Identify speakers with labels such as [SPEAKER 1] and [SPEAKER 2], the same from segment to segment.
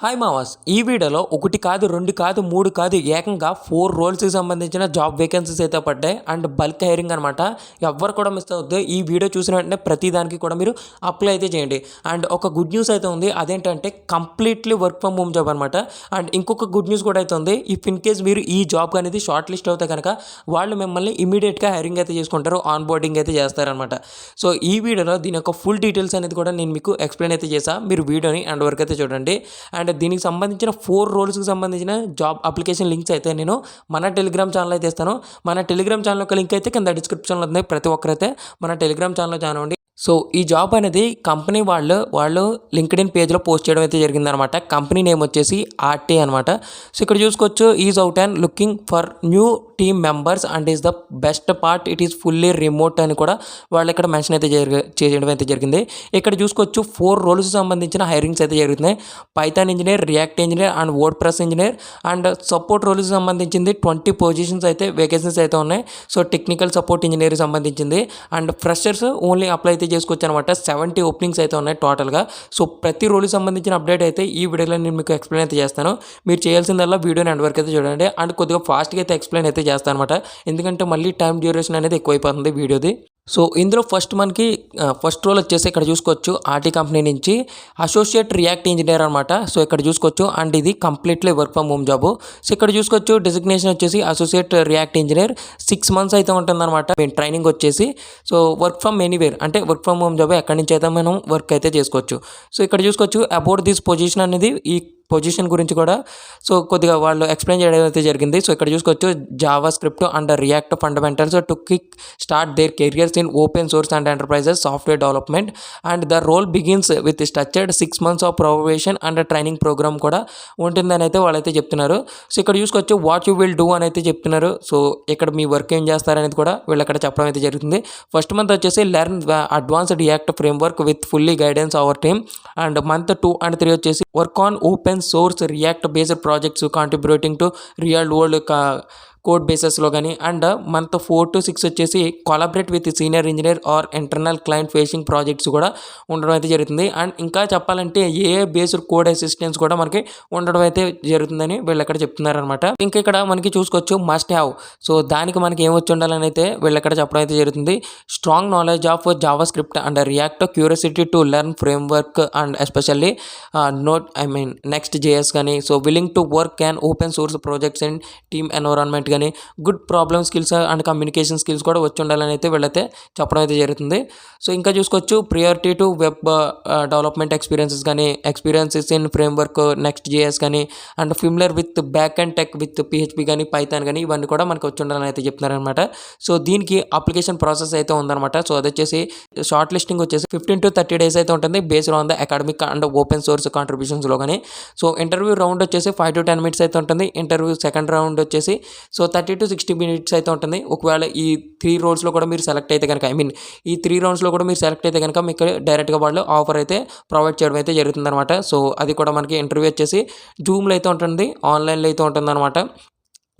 [SPEAKER 1] Hi మావాస్ ఈ వీడియోలో ఒకటి కాదు, రెండు కాదు, మూడు కాదు, ఏకంగా 4 రోల్స్కి సంబంధించిన జాబ్ వేకెన్సీస్ అయితే పడ్డాయి. అండ్ బల్క్ హైరింగ్ అనమాట. ఎవ్వరు కూడా మిస్ అవ్వద్దు. ఈ వీడియో చూసిన వెంటనే ప్రతి దానికి కూడా మీరు అప్లై అయితే చేయండి. అండ్ ఒక గుడ్ న్యూస్ అయితే ఉంది. అదేంటంటే completely work from home job అనమాట. అండ్ ఇంకొక గుడ్ న్యూస్ కూడా అయితే ఉంది. ఇఫ్ ఇన్ కేస్ మీరు ఈ జాబ్ అనేది షార్ట్ లిస్ట్ అవుతే కనుక వాళ్ళు మిమ్మల్ని ఇమీడియట్గా హైరింగ్ అయితే చేసుకుంటారు, ఆన్ బోర్డింగ్ అయితే చేస్తారనమాట. సో ఈ వీడియోలో దీని యొక్క ఫుల్ డీటెయిల్స్ అనేది కూడా నేను మీకు ఎక్స్ప్లెయిన్ అయితే చేశాను. మీరు వీడియోని ఎండ్ వరకు అయితే చూడండి. అండ్ దీనికి సంబంధించిన 4 రోల్స్కి సంబంధించిన జాబ్ అప్లికేషన్ లింక్స్ అయితే నేను మన టెలిగ్రామ్ ఛానల్ అయితే ఇస్తాను. మన టెలిగ్రామ్ ఛానల్ యొక్క లింక్ అయితే కింద డిస్క్రిప్షన్లో ఉంది. ప్రతి ఒక్కరైతే మన టెలిగ్రామ్ ఛానల్లో జాయిన్ అవ్వండి. సో ఈ జాబ్ అనేది కంపెనీ వాళ్ళు లింక్డ్ఇన్ పేజ్లో పోస్ట్ చేయడం అయితే జరిగిందనమాట. కంపెనీ నేమ్ వచ్చేసి ఆర్టీ అనమాట. సో ఇక్కడ చూసుకోవచ్చు, is out and looking for new team members and is the best part it is fully remote అని కూడా వాళ్ళు ఇక్కడ మెన్షన్ అయితే చేయడం అయితే జరిగింది. ఇక్కడ చూసుకోవచ్చు 4 రోల్స్కి సంబంధించిన హైరింగ్స్ అయితే జరుగుతున్నాయి. Python engineer, React engineer and WordPress engineer and support రోల్స్కి సంబంధించింది 20 పొజిషన్స్ అయితే వేకెన్సీస్ అయితే ఉన్నాయి. సో టెక్నికల్ సపోర్ట్ ఇంజనీర్కి సంబంధించింది అండ్ ఫ్రెషర్స్ ఓన్లీ అప్లై అయితే చేసుకోవచ్చు అనమాట. 70 ఓపెనింగ్స్ అయితే ఉన్నాయి టోటల్గా. సో ప్రతి రోల్కి సంబంధించిన అప్డేట్ అయితే ఈ వీడియోలో నేను మీకు ఎక్స్ప్లెయిన్ అయితే చేస్తాను. మీరు చేయాల్సిందల్లా వీడియోని ఎండ్ వరకు అయితే చూడండి. అండ్ కొద్దిగా ఫాస్ట్గా అయితే ఎక్స్ప్లెయిన్ అయితే చేస్తాను అనమాట. ఎందుకంటే మళ్ళీ టైం డ్యూరేషన్ అనేది ఎక్కువైపోతుంది వీడియోది. సో ఇందులో ఫస్ట్ రోల్ వచ్చేసి ఇక్కడ చూసుకోవచ్చు ఆర్టీ కంపెనీ నుంచి అసోసియేట్ రియాక్ట్ ఇంజనీర్ అనమాట. సో ఇక్కడ చూసుకోవచ్చు అండ్ ఇది completely work from home job. So ఇక్కడ చూసుకోవచ్చు డిజిగ్నేషన్ వచ్చేసి అసోసియేట్ రియాక్ట్ ఇంజనీర్ 6 months అయితే ఉంటుందన్నమాట. ట్రైనింగ్ వచ్చేసి సో వర్క్ ఫ్రమ్ ఎనీవేర్ అంటే వర్క్ ఫ్రమ్ హోమ్ జాబ్ ఎక్కడి నుంచి అయితే మనం వర్క్ అయితే చేసుకోవచ్చు. సో ఇక్కడ చూసుకోవచ్చు అబౌట్ దిస్ పొజిషన్ అనేది ఈ పొజిషన్ గురించి కూడా సో కొద్దిగా వాళ్ళు ఎక్స్ప్లెయిన్ చేయడం అయితే జరిగింది. సో ఇక్కడ చూసుకోవచ్చు JavaScript and React fundamentals to quick start their careers in open source and enterprises software development and the role begins with structured 6 months of probation and training program కూడా ఉంటుందని అయితే వాళ్ళైతే చెప్తున్నారు. సో ఇక్కడ చూసుకోవచ్చు what you will do అని అయితే చెప్తున్నారు. సో ఇక్కడ మీ వర్క్ ఏం చేస్తారనేది కూడా వీళ్ళు అక్కడ చెప్పడం అయితే జరుగుతుంది. ఫస్ట్ మంత్ వచ్చేసి learn advanced React framework with fully guidance our team and month 2 and 3 వచ్చేసి work on open source react based projects contributing to real world code బేసెస్లో కానీ అండ్ మంత్ 4 to 6 వచ్చేసి collaborate with senior engineer or internal client facing projects కూడా ఉండడం అయితే జరుగుతుంది. And ఇంకా చెప్పాలంటే ఏ బేస్డ్ కోడ్ అసిస్టెన్స్ కూడా మనకి ఉండడం అయితే జరుగుతుందని వీళ్ళు ఎక్కడ చెప్తున్నారనమాట. ఇంకా ఇక్కడ మనకి చూసుకోవచ్చు మస్ట్ హ్యావ్. సో దానికి మనకి ఏమొచ్చి ఉండాలని అయితే వీళ్ళు ఎక్కడ చెప్పడం అయితే జరుగుతుంది. Strong knowledge of JavaScript and React, curiosity to learn framework and especially next JS కానీ so willing to work and open source projects and team environment కానీ good problem skills and communication skills కూడా వచ్చి ఉండాలని అయితే వీళ్ళైతే చెప్పడం అయితే జరుగుతుంది. సో ఇంకా చూసుకోవచ్చు priority to web development experiences in framework next JS కానీ and familiar with back and tech with PHP కానీ పైథాన్ కానీ ఇవన్నీ కూడా మనకు వచ్చి ఉండాలని అయితే చెప్తున్నారనమాట. సో దీనికి అప్లికేషన్ ప్రాసెస్ అయితే ఉందన్నమాట. సో అది వచ్చేసి షార్ట్ లిస్టింగ్ వచ్చేసి 15 to 30 days అయితే ఉంటుంది based on the academic and open source కాంట్రిబ్యూషన్స్లో కానీ. సో ఇంటర్వ్యూ రౌండ్ వచ్చేసి 5 to 10 minutes అయితే ఉంటుంది. ఇంటర్వ్యూ సెకండ్ రౌండ్ వచ్చేసి సో 30 to 60 minutes అయితే ఉంటుంది. ఒకవేళ ఈ 3 roundsలో కూడా మీరు సెలెక్ట్ అయితే కనుక ఈ 3 roundsలో కూడా మీరు సెలెక్ట్ అయితే కనుక మీకు డైరెక్ట్గా వాళ్ళు ఆఫర్ అయితే ప్రొవైడ్ చేయడం అయితే జరుగుతుందన్నమాట. సో అది కూడా మనకి ఇంటర్వ్యూ వచ్చేసి జూమ్లో అయితే ఉంటుంది, ఆన్లైన్లో అయితే ఉంటుందన్నమాట.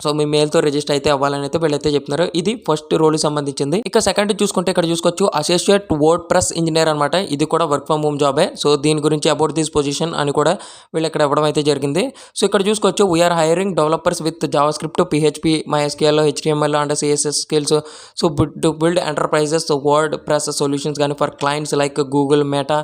[SPEAKER 1] సో మీ మెయిల్తో రిజిస్టర్ అయితే అవ్వాలని అయితే వీళ్ళైతే చెప్తున్నారు. ఇది ఫస్ట్ రోల్కి సంబంధించింది. ఇక సెకండ్ చూసుకుంటే ఇక్కడ చూసుకోవచ్చు అసోసియేట్ వర్డ్ ప్రెస్ ఇంజనీర్ అనమాట. ఇది కూడా వర్క్ ఫ్రమ్ హోమ్ జాబే. సో దీని గురించి అబౌట్ దిస్ పొజిషన్ అని కూడా వీళ్ళు ఇక్కడ ఇవ్వడం అయితే జరిగింది. సో ఇక్కడ చూసుకోవచ్చు we're hiring developers with JavaScript, PHP, MySQL, HTML and CSS skills. So to build enterprises WordPress solutions కానీ for clients like Google, Meta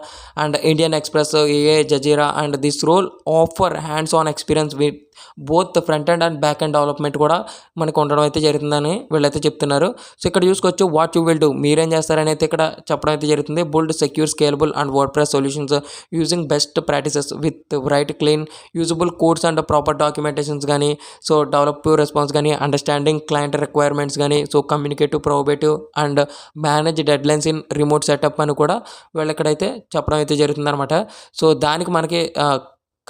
[SPEAKER 1] and Indian Express, AA, Jazeera and this role offer hands on experience with both front end and back end development కూడా మనకు ఉండడం అయితే జరుగుతుందని వీళ్ళైతే చెప్తున్నారు. So ఇక్కడ చూసుకోవచ్చు వాట్ యూ విల్ డూ, మీరేం చేస్తారని అయితే ఇక్కడ చెప్పడం అయితే జరుగుతుంది. Build secure scalable and WordPress solutions using best practices with right clean usable codes and proper documentations కానీ సో డెవలప్ రెస్పాన్స్ కానీ అండర్స్టాండింగ్ క్లయింట్ రిక్వైర్మెంట్స్ కానీ so communicative, probative and manage deadlines in remote setup అని కూడా వీళ్ళు ఇక్కడైతే చెప్పడం అయితే జరుగుతుంది అనమాట. సో దానికి మనకి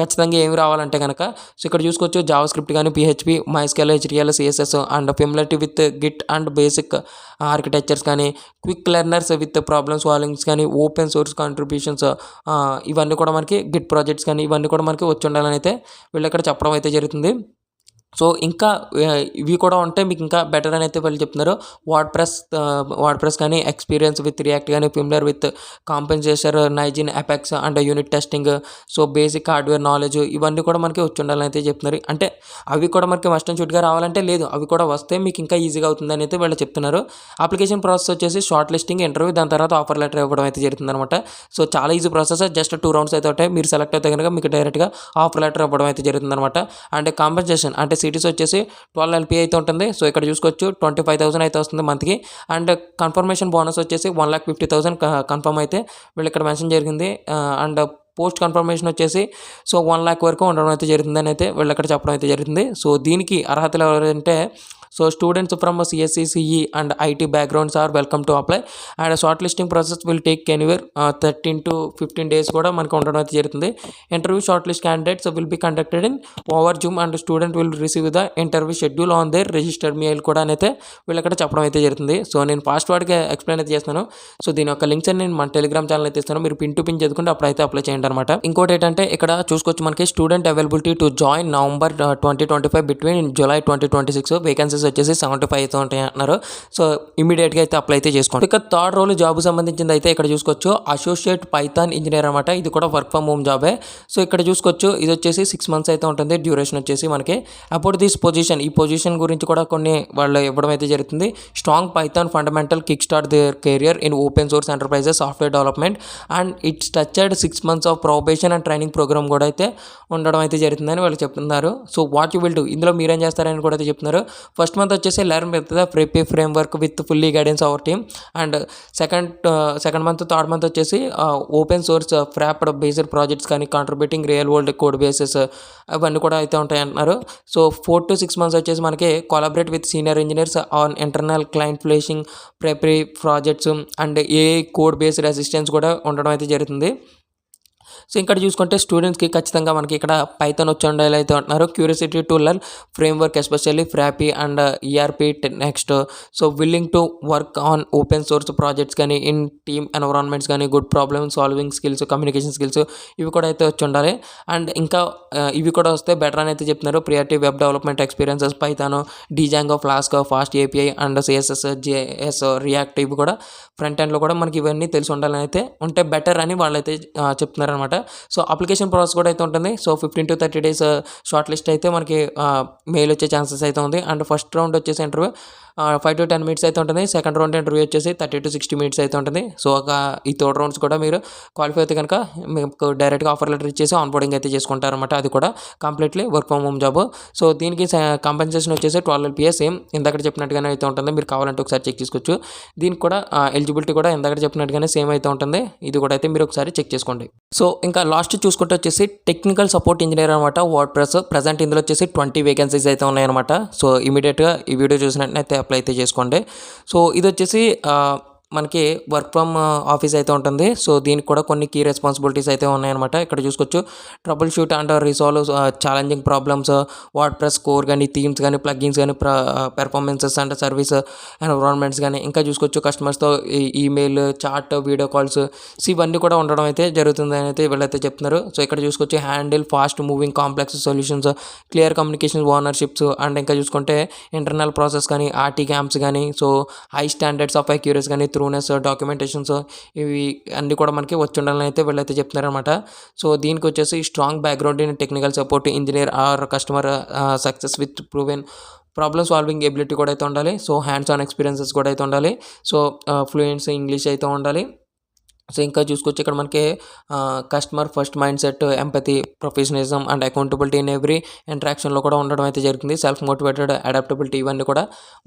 [SPEAKER 1] ఖచ్చితంగా ఏమి రావాలంటే కనుక సో ఇక్కడ చూసుకోవచ్చు జావా స్క్రిప్ట్ కానీ PHP, MySQL, HTML, CSS and familiarity with Git and basic architectures కానీ క్విక్ లెర్నర్స్ విత్ ప్రాబ్లమ్ సాల్వింగ్స్ కానీ ఓపెన్ సోర్స్ కాంట్రిబ్యూషన్స్ ఇవన్నీ కూడా మనకి గిట్ ప్రాజెక్ట్స్ కానీ ఇవన్నీ కూడా మనకి వచ్చి ఉండాలని అయితే వీళ్ళు ఇక్కడ చెప్పడం అయితే జరుగుతుంది. సో ఇంకా ఇవి కూడా ఉంటే మీకు ఇంకా బెటర్ అని అయితే వాళ్ళు చెప్తున్నారు. వర్డ్ ప్రెస్ కానీ, ఎక్స్పీరియన్స్ విత్ రియాక్ట్ కానీ, ఫిమిలియర్ విత్ కాంపెన్సేషన్, నైజిన్, ఎపెక్స్ and unit testing, so basic hardware knowledge ఇవన్నీ కూడా మనకి వచ్చి ఉండాలని అయితే చెప్తున్నారు. అంటే అవి కూడా మనకి మస్ట్ అండ్ షుడ్గా రావాలంటే లేదు, అవి కూడా వస్తే మీకు ఇంకా ఈజీగా అవుతుందని అయితే వాళ్ళు చెప్తున్నారు. అప్లికేషన్ ప్రాసెస్ వచ్చేసి షార్ట్ లిస్టింగ్, ఇంటర్వ్యూ, దాని తర్వాత ఆఫర్ లెటర్ ఇవ్వడం అయితే జరుగుతుందన్నమాట. సో చాలా ఈజీ ప్రాసెస్, జస్ట్ 2 రౌండ్స్ అయితే ఉంటాయి. మీరు సెలెక్ట్ అయితే కనుక మీకు డైరెక్ట్గా ఆఫర్ లెటర్ ఇవ్వడం అయితే జరుగుతుందన్నమాట. అండ్ కాంపెన్సేషన్ అంటే సిటీస్ వచ్చేసి 12 LP అయితే ఉంటుంది. సో ఇక్కడ చూసుకోవచ్చు 25,000 అయితే వస్తుంది మంత్కి. అండ్ కన్ఫర్మేషన్ బోనస్ వచ్చేసి 1,50,000 కన్ఫర్మ్ అయితే వీళ్ళు ఇక్కడ మెన్షన్ జరిగింది. అండ్ పోస్ట్ కన్ఫర్మేషన్ వచ్చేసి సో 1 lakh వరకు ఉండడం అయితే జరుగుతుందని అయితే వీళ్ళు ఇక్కడ చెప్పడం అయితే జరుగుతుంది. సో దీనికి అర్హతలు ఎవరంటే so students from CSE, CE and IT backgrounds are welcome to apply. And shortlisting process will take anywhere 13 to 15 days కూడా మనకు ఉండడం అయితే జరుగుతుంది. Interview short list candidates will be conducted in over Zoom and student will receive the interview schedule on their registered mail కూడా అయితే వీళ్ళు ఇక్కడ చెప్పడం అయితే జరుగుతుంది. సో నేను ఫాస్ట్ వర్డ్గా ఎక్స్ప్లెయిన్ అయితే చేస్తాను. సో దీని యొక్క లింక్స్ అని నేను మన టెలిగ్రామ్ ఛానల్ అయితే ఇస్తాను. మీరు పిన్ టు పిన్ చదువుకుంటే అప్పుడు అయితే అప్లై చేయండి అనమాట. ఇంకోటి ఏంటంటే ఇక్కడ చూసుకోవచ్చు మనకి student availability to join November 2025 between July 2026 vacancies వచ్చేసి 75 అయితే ఉంటాయి అంటున్నారు. సో ఇమీడియట్గా అయితే అప్లై అయితే చేసుకోండి. ఇక థర్డ్ రోల్ జాబ్ సంబంధించింది అయితే ఇక్కడ చూసుకోవచ్చు అసోసియేట్ పైథాన్ ఇంజనీర్ అనమాట. ఇది కూడా వర్క్ ఫ్రమ్ హోమ్ జాబే. సో ఇక్కడ చూసుకోవచ్చు ఇది వచ్చేసి 6 months అయితే ఉంటుంది. డ్యూరేషన్ వచ్చేసి మనకి అబౌట్ దిస్ పొజిషన్, ఈ పొజిషన్ గురించి కూడా కొన్ని వాళ్ళు ఇవ్వడం అయితే జరుగుతుంది. Strong Python fundamental kick start there career in open source enterprises software development and it structured 6 months of probation and training program కూడా అయితే ఉండడం అయితే జరుగుతుందని వాళ్ళు చెప్తున్నారు. So what you will do, ఇందులో మీరేం చేస్తారని కూడా అయితే చెప్తున్నారు. ఫస్ట్ మంత్ వచ్చేసి లెర్న్ విత్ ద ప్రెపీ framework with fully guidance our team. And second month, third month వచ్చేసి ఓపెన్ సోర్స్ ఫ్రాప్డ్ బేస్డ్ ప్రాజెక్ట్స్ కానీ, contributing real world code bases అవన్నీ కూడా అయితే ఉంటాయి అంటున్నారు. సో 4 to 6 months వచ్చేసి మనకి collaborate with senior engineers on internal client ఫ్లేషింగ్ ప్రెపరీ projects and a code based assistance కూడా ఉండడం అయితే జరుగుతుంది. సో ఇక్కడ చూసుకుంటే స్టూడెంట్స్కి ఖచ్చితంగా మనకి ఇక్కడ పైథాన్ వచ్చి ఉండాలి అయితే అంటున్నారు. Curiosity to learn framework especially Frappe and ERP next. So willing to work on open source projects కానీ, ఇన్ టీమ్ ఎన్విరాన్మెంట్స్ కానీ, good problem solving skills, communication skills ఇవి కూడా అయితే వచ్చి ఉండాలి. అండ్ ఇంకా ఇవి కూడా వస్తే బెటర్ అని అయితే చెప్తున్నారు. Priority web development experiences Python, Django, flask, fast API and CSS, JS, react ఇవి కూడా ఫ్రంట్ ఎండ్లో కూడా మనకి ఇవన్నీ తెలిసి ఉండాలని అయితే ఉంటే బెటర్ అని వాళ్ళైతే చెప్తున్నారు అనమాట. సో అప్లికేషన్ ప్రాసెస్ కూడా అయితే ఉంటుంది. So 15 to 30 days short list అయితే మనకి మెయిల్ వచ్చే ఛాన్సెస్ అయితే ఉంది. అండ్ ఫస్ట్ రౌండ్ వచ్చేసి ఇంటర్వ్యూ 5 to 10 minutes అయితే ఉంటుంది. సెకండ్ రౌండ్ ఇంటర్వ్యూ వచ్చేసి 30 to 60 minutes అయితే ఉంటుంది. సో ఈ థర్డ్ రౌండ్స్ కూడా మీరు క్వాలిఫై అయితే కనుక మీకు డైరెక్ట్గా ఆఫర్ లెటర్ ఇచ్చేసి ఆన్ బోర్డింగ్ అయితే చేసుకుంటారనమాట. అది కూడా completely work from home job. So దీనికి కాంపెన్సేషన్ వచ్చేసి 12 LPA సేమ్ ఇందాక చెప్పినట్టుగానే అయితే ఉంటుంది. మీరు కావాలంటే ఒకసారి చెక్ చేసుకోవచ్చు. దీనికి కూడా ఎలిజిబిలిటీ కూడా ఇందాక చెప్పినట్టుగానే సేమ్ అయితే ఉంటుంది. ఇది కూడా అయితే మీరు ఒకసారి చెక్ చేసుకోండి. సో ఇంకా లాస్ట్ చూసుకుంటే వచ్చేసి టెక్నికల్ సపోర్ట్ ఇంజనీర్ అనమాట. వర్డ్ ప్రెస్ ప్రజెంట్ ఇందులో వచ్చేసి 20 వేకెన్సీస్ అయితే ఉన్నాయన్నమాట. సో ఇమీడియట్గా ఈ వీడియో చూసినట్లయితే అప్లై అయితే చేసుకోండి. సో ఇది వచ్చేసి మనకి వర్క్ ఫ్రమ్ ఆఫీస్ అయితే ఉంటుంది. సో దీనికి కూడా కొన్ని కీ రెస్పాన్సిబిలిటీస్ అయితే ఉన్నాయన్నమాట. ఇక్కడ చూసుకోవచ్చు trouble shoot and resolve challenging problems, word press core కానీ, థీమ్స్ కానీ, ప్లగ్గిన్స్ కానీ, పెర్ఫార్మెన్సెస్ అండ్ సర్వీస్ ఎన్విరాన్మెంట్స్ కానీ, ఇంకా చూసుకోవచ్చు కస్టమర్స్తో ఈమెయిల్, చాట్, వీడియో కాల్స్ ఇవన్నీ కూడా ఉండడం అయితే జరుగుతుంది అని అయితే వీళ్ళైతే చెప్తున్నారు. సో ఇక్కడ చూసుకోవచ్చు handle fast moving complex solutions, clear communications, ownerships and ఇంకా చూసుకుంటే ఇంటర్నల్ ప్రాసెస్ కానీ, RT క్యాంప్స్ కానీ, so high standards of accuracy కానీ, త్రూనెస్, డాక్యుమెంటేషన్స్ ఇవి అన్నీ కూడా మనకి వచ్చి ఉండాలని అయితే వీళ్ళైతే చెప్తున్నారనమాట. సో దీనికి వచ్చేసి strong background in technical support engineer or customer success with proven problem solving ability కూడా అయితే ఉండాలి. సో హ్యాండ్స్ ఆన్ ఎక్స్పీరియన్సెస్ కూడా అయితే ఉండాలి. సో ఫ్లూయెన్స్ ఇంగ్లీష్ అయితే ఉండాలి. సో ఇంకా చూసుకోవచ్చు ఇక్కడ మనకి customer first mind set, empathy, professionalism and accountability in every ఇంటరాక్షన్లో కూడా ఉండడం అయితే జరుగుతుంది. సెల్ఫ్ మోటివేటెడ్, అడాప్టబిలిటీ ఇవన్నీ కూడా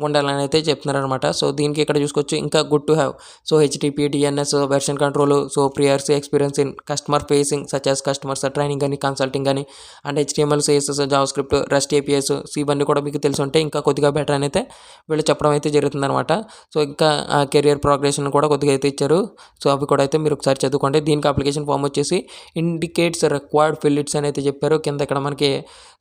[SPEAKER 1] ఉండాలని అయితే చెప్తున్నారు అనమాట. సో దీనికి ఇక్కడ చూసుకోవచ్చు ఇంకా good to have. So HTTP, DNS, version control, so prior experience in customer facing such as customers training కానీ, కన్సల్టింగ్ కానీ and HTML, CSS, JavaScript, REST APIs ఇవన్నీ కూడా మీకు తెలిసి ఉంటే ఇంకా కొద్దిగా బెటర్ అని అయితే వీళ్ళు చెప్పడం అయితే జరుగుతుంది అనమాట. సో ఇంకా కెరియర్ ప్రోగ్రెషన్ కూడా కొద్దిగా అయితే ఇచ్చారు. సో అవి కూడా అయితే మీరు ఒకసారి చదువుకోండి. దీనికి అప్లికేషన్ ఫామ్ వచ్చేసి ఇండికేట్స్ రిక్వైర్డ్ ఫిల్లిట్స్ అని అయితే చెప్పారు. కింద ఇక్కడ మనకి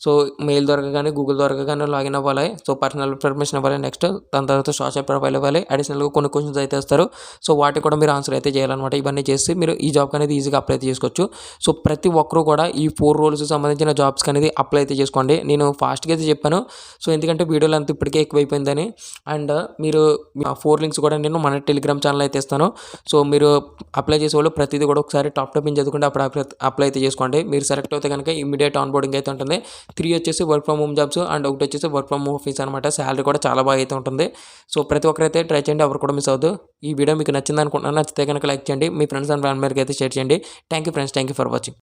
[SPEAKER 1] సో మెయిల్ ద్వారా కానీ గూగుల్ ద్వారా కానీ లాగిన్ అవ్వాలి. సో పర్సనల్ ఇన్ఫర్మేషన్ ఇవ్వాలి. నెక్స్ట్ దాని తర్వాత సోషల్ ప్రొఫైల్ ఇవ్వాలి. అడిషనల్గా కొన్ని క్వశ్చన్స్ అయితే ఇస్తారు. సో వాటికి కూడా మీరు ఆన్సర్ అయితే చేయాలన్నమాట. ఇవన్నీ చేసి మీరు ఈ జాబ్ అనేది ఈజీగా అప్లై అయితే చేసుకోవచ్చు. సో ప్రతి ఒక్కరు కూడా ఈ 4 రోల్స్ సంబంధించిన జాబ్స్కి అనేది అప్లై అయితే చేసుకోండి. నేను ఫాస్ట్గా అయితే చెప్పాను. సో ఎందుకంటే వీడియోలు అంతా ఇప్పటికే ఎక్కువైపోయిందని. అండ్ మీరు 4 లింక్స్ కూడా నేను మన టెలిగ్రామ్ ఛానల్ అయితే ఇస్తాను. సో మీరు అప్లై చేసే వాళ్ళు ప్రతిదీ కూడా ఒకసారి టాప్ చదువుకుంటే అప్పుడు అప్లై అయితే చేసుకోండి. మీరు సెలెక్ట్ అయితే కనుక ఇమీడియట్ ఆన్ బోర్డింగ్ అయితే ఉంటుంది. 3 వచ్చేసి work from home jobs and ఒకటి వచ్చేసి వర్క్ ఫ్రమ్ ఆఫీస్ అనమాట. శాలరీ కూడా చాలా బాగా అయితే ఉంటుంది. సో ప్రతి ఒక్కరైతే ట్రై చేయండి. ఎవరు కూడా మిస్ అవ్వద్దు. ఈ వీడియో మీకు నచ్చింది అనుకుంటున్నాను. నచ్చితే కనుక లైక్ చేయండి. మీ ఫ్రెండ్స్ అండ్ ఫ్యామిలీకి అయితే షేర్ చేయండి. Thank you friends. Thank you for watching.